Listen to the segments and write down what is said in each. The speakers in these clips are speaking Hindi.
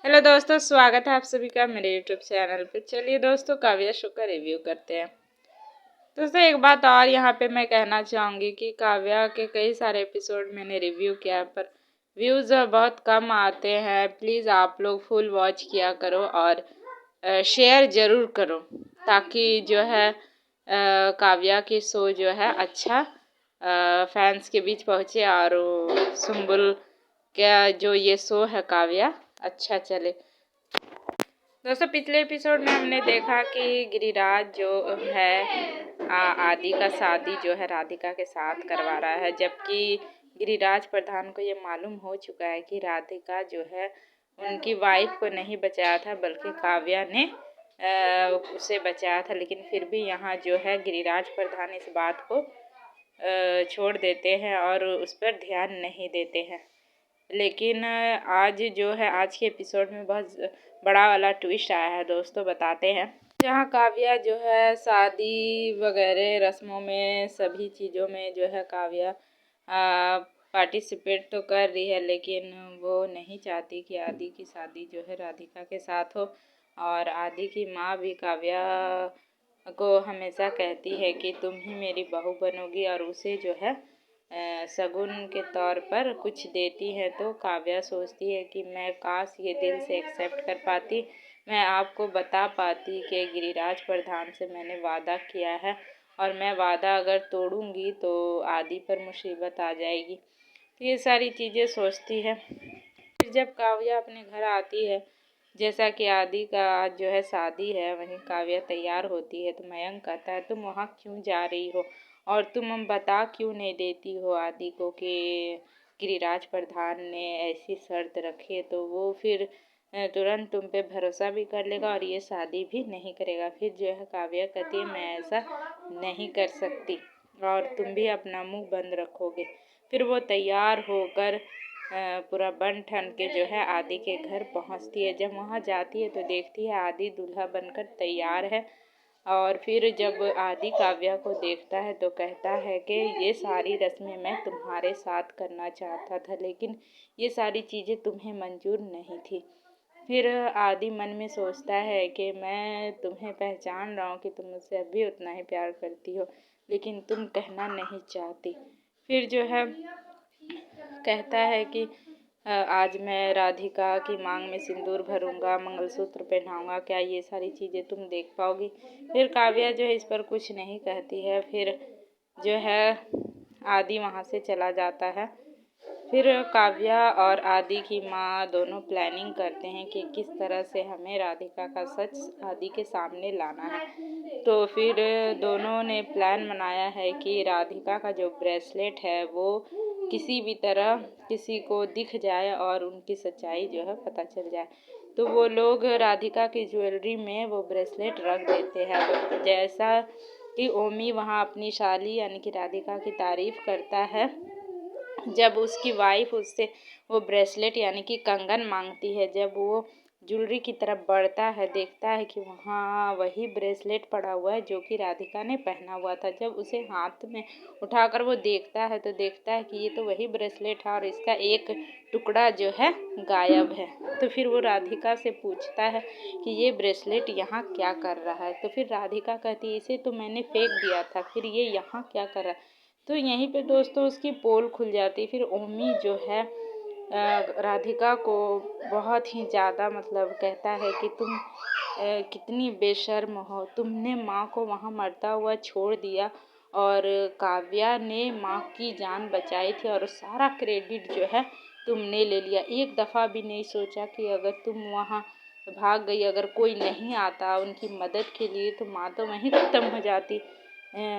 हेलो दोस्तों, स्वागत है आप सभी का मेरे यूट्यूब चैनल पे। चलिए दोस्तों, काव्या शो का रिव्यू करते हैं। दोस्तों एक बात और यहाँ पे मैं कहना चाहूँगी कि काव्या के कई सारे एपिसोड मैंने रिव्यू किया पर व्यूज़ बहुत कम आते हैं। प्लीज़ आप लोग फुल वॉच किया करो और शेयर ज़रूर करो ताकि जो है काव्या की शो जो है अच्छा फैंस के बीच पहुँचे और सुम्बुल क्या जो ये शो है काव्या अच्छा चले। दोस्तों पिछले एपिसोड में हमने देखा कि गिरिराज जो है आदि का शादी जो है राधिका के साथ करवा रहा है, जबकि गिरिराज प्रधान को ये मालूम हो चुका है कि राधिका जो है उनकी वाइफ को नहीं बचाया था बल्कि काव्या ने उसे बचाया था। लेकिन फिर भी यहाँ जो है गिरिराज प्रधान इस बात को छोड़ देते हैं और उस पर ध्यान नहीं देते हैं। लेकिन आज जो है आज के एपिसोड में बहुत बड़ा वाला ट्विस्ट आया है दोस्तों, बताते हैं। जहाँ काव्या जो है शादी वगैरह रस्मों में सभी चीज़ों में जो है काव्या पार्टिसिपेट तो कर रही है, लेकिन वो नहीं चाहती कि आदि की शादी जो है राधिका के साथ हो। और आदि की माँ भी काव्या को हमेशा कहती है कि तुम ही मेरी बहू बनोगी और उसे जो है शगुन के तौर पर कुछ देती है। तो काव्या सोचती है कि मैं काश ये दिल से एक्सेप्ट कर पाती, मैं आपको बता पाती कि गिरिराज प्रधान से मैंने वादा किया है और मैं वादा अगर तोड़ूंगी तो आदि पर मुसीबत आ जाएगी। तो ये सारी चीज़ें सोचती है। फिर जब काव्या अपने घर आती है, जैसा कि आदि का आज जो है शादी है, वहीं काव्या तैयार होती है तो मयंक कहता है तुम वहाँ क्यों जा रही हो और तुम बता क्यों नहीं देती हो आदि को कि गिरिराज प्रधान ने ऐसी शर्त रखी है, तो वो फिर तुरंत तुम पे भरोसा भी कर लेगा और ये शादी भी नहीं करेगा। फिर जो है काव्या कहती है मैं ऐसा नहीं कर सकती और तुम भी अपना मुंह बंद रखोगे। फिर वो तैयार होकर पूरा बन ठन के जो है आदि के घर पहुंचती है। जब वहां जाती है तो देखती है आदि दूल्हा बनकर तैयार है। और फिर जब आदि काव्या को देखता है तो कहता है कि ये सारी रस्में मैं तुम्हारे साथ करना चाहता था, लेकिन ये सारी चीज़ें तुम्हें मंजूर नहीं थी। फिर आदि मन में सोचता है कि मैं तुम्हें पहचान रहा हूँ कि तुम मुझसे अभी उतना ही प्यार करती हो, लेकिन तुम कहना नहीं चाहती। फिर जो है कहता है कि आज मैं राधिका की मांग में सिंदूर भरूंगा, मंगलसूत्र पहनाऊंगा, क्या ये सारी चीज़ें तुम देख पाओगी। फिर काव्या जो है इस पर कुछ नहीं कहती है। फिर जो है आदि वहाँ से चला जाता है। फिर काव्या और आदि की माँ दोनों प्लानिंग करते हैं कि किस तरह से हमें राधिका का सच आदि के सामने लाना है। तो फिर दोनों ने प्लान बनाया है कि राधिका का जो ब्रेसलेट है वो किसी भी तरह किसी को दिख जाए और उनकी सच्चाई जो है पता चल जाए। तो वो लोग राधिका की ज्वेलरी में वो ब्रेसलेट रख देते हैं। जैसा कि ओमी वहाँ अपनी शाली यानी कि राधिका की तारीफ करता है, जब उसकी वाइफ उससे वो ब्रेसलेट यानी कि कंगन मांगती है, जब वो ज्वेलरी की तरफ बढ़ता है देखता है कि वहाँ वही ब्रेसलेट पड़ा हुआ है जो कि राधिका ने पहना हुआ था। जब उसे हाथ में उठाकर वो देखता है तो देखता है कि ये तो वही ब्रेसलेट है और इसका एक टुकड़ा जो है गायब है। तो फिर वो राधिका से पूछता है कि ये ब्रेसलेट यहाँ क्या कर रहा है। तो फिर राधिका कहती है इसे तो मैंने फेंक दिया था, फिर ये यहाँ क्या कर रहा है। तो यहीं पे दोस्तों उसकी पोल खुल जाती। फिर ओमी जो है राधिका को बहुत ही ज़्यादा मतलब कहता है कि तुम कितनी बेशर्म हो, तुमने माँ को वहाँ मरता हुआ छोड़ दिया और काव्या ने माँ की जान बचाई थी और सारा क्रेडिट जो है तुमने ले लिया। एक दफ़ा भी नहीं सोचा कि अगर तुम वहाँ भाग गई, अगर कोई नहीं आता उनकी मदद के लिए तो माँ तो वहीं ख़त्म हो जाती।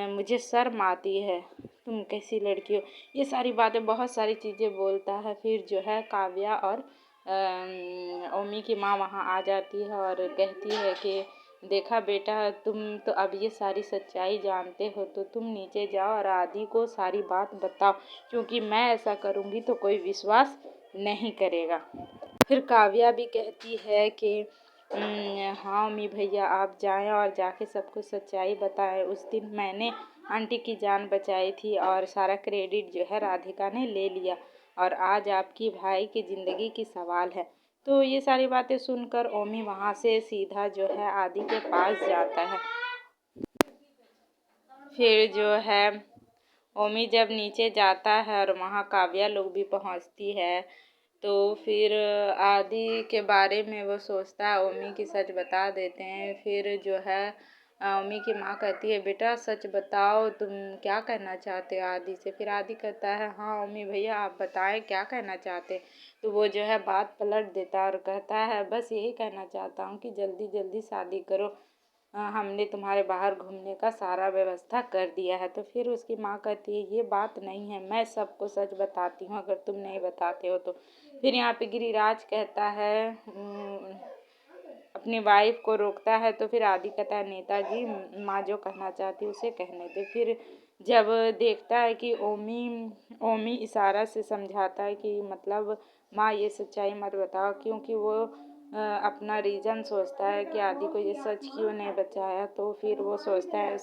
मुझे शर्म आती है, तुम कैसी लड़की हो। ये सारी बातें बहुत सारी चीज़ें बोलता है। फिर जो है काव्या और ओमी की माँ वहाँ आ जाती है और कहती है कि देखा बेटा, तुम तो अब ये सारी सच्चाई जानते हो तो तुम नीचे जाओ और आदि को सारी बात बताओ, क्योंकि मैं ऐसा करूँगी तो कोई विश्वास नहीं करेगा। फिर काव्या भी कहती है कि हाँ अम्मी भैया आप जाएं और जाके सबको सच्चाई बताएं। उस दिन मैंने आंटी की जान बचाई थी और सारा क्रेडिट जो है राधिका ने ले लिया और आज आपकी भाई की ज़िंदगी की सवाल है। तो ये सारी बातें सुनकर ओमी वहाँ से सीधा जो है आदि के पास जाता है। फिर जो है ओमी जब नीचे जाता है और वहाँ काव्या लोग भी पहुँचती है, तो फिर आदि के बारे में वो सोचता है, ओमी की सच बता देते हैं। फिर जो है ओमी की माँ कहती है, बेटा सच बताओ, तुम क्या कहना चाहते हो आदि से। फिर आदि कहता है, हाँ ओमी भैया आप बताएं क्या कहना चाहते। तो वो जो है बात पलट देता है और कहता है, बस यही कहना चाहता हूँ कि जल्दी जल्दी शादी करो, हमने तुम्हारे बाहर घूमने का सारा व्यवस्था कर दिया है। तो फिर उसकी माँ कहती है, ये बात नहीं है, मैं सबको सच बताती हूँ अगर तुम नहीं बताते हो तो। फिर यहाँ पे गिरिराज कहता है, अपनी वाइफ को रोकता है। तो फिर आदि कहता है, नेताजी माँ जो कहना चाहती है उसे कहने दे। फिर जब देखता है कि ओमी इशारा से समझाता है कि मतलब माँ ये सच्चाई मत बताओ, क्योंकि वो अपना रीज़न सोचता है कि आदि को ये सच क्यों नहीं बताया। तो फिर वो सोचता है,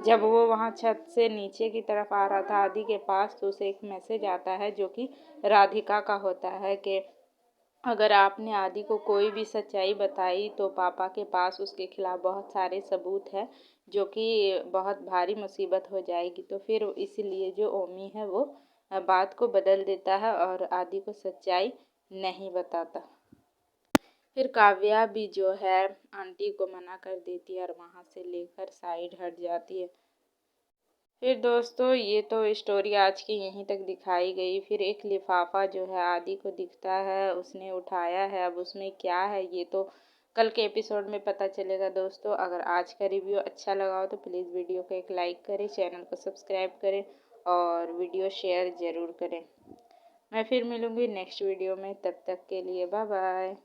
जब वो वहाँ छत से नीचे की तरफ आ रहा था आदि के पास, तो उसे एक मैसेज आता है जो कि राधिका का होता है कि अगर आपने आदि को कोई भी सच्चाई बताई तो पापा के पास उसके खिलाफ बहुत सारे सबूत है, जो कि बहुत भारी मुसीबत हो जाएगी। तो फिर इसलिए जो ओमी है वो बात को बदल देता है और आदि को सच्चाई नहीं बताता। फिर काव्या भी जो है आंटी को मना कर देती है और वहाँ से लेकर साइड हट जाती है। फिर दोस्तों ये तो स्टोरी आज की यहीं तक दिखाई गई। फिर एक लिफाफा जो है आदि को दिखता है, उसने उठाया है, अब उसमें क्या है ये तो कल के एपिसोड में पता चलेगा दोस्तों। अगर आज का रिव्यू अच्छा लगा हो तो प्लीज़ वीडियो को एक लाइक करें, चैनल को सब्सक्राइब करें और वीडियो शेयर ज़रूर करें। मैं फिर मिलूँगी नेक्स्ट वीडियो में, तब तक के लिए बाय बाय।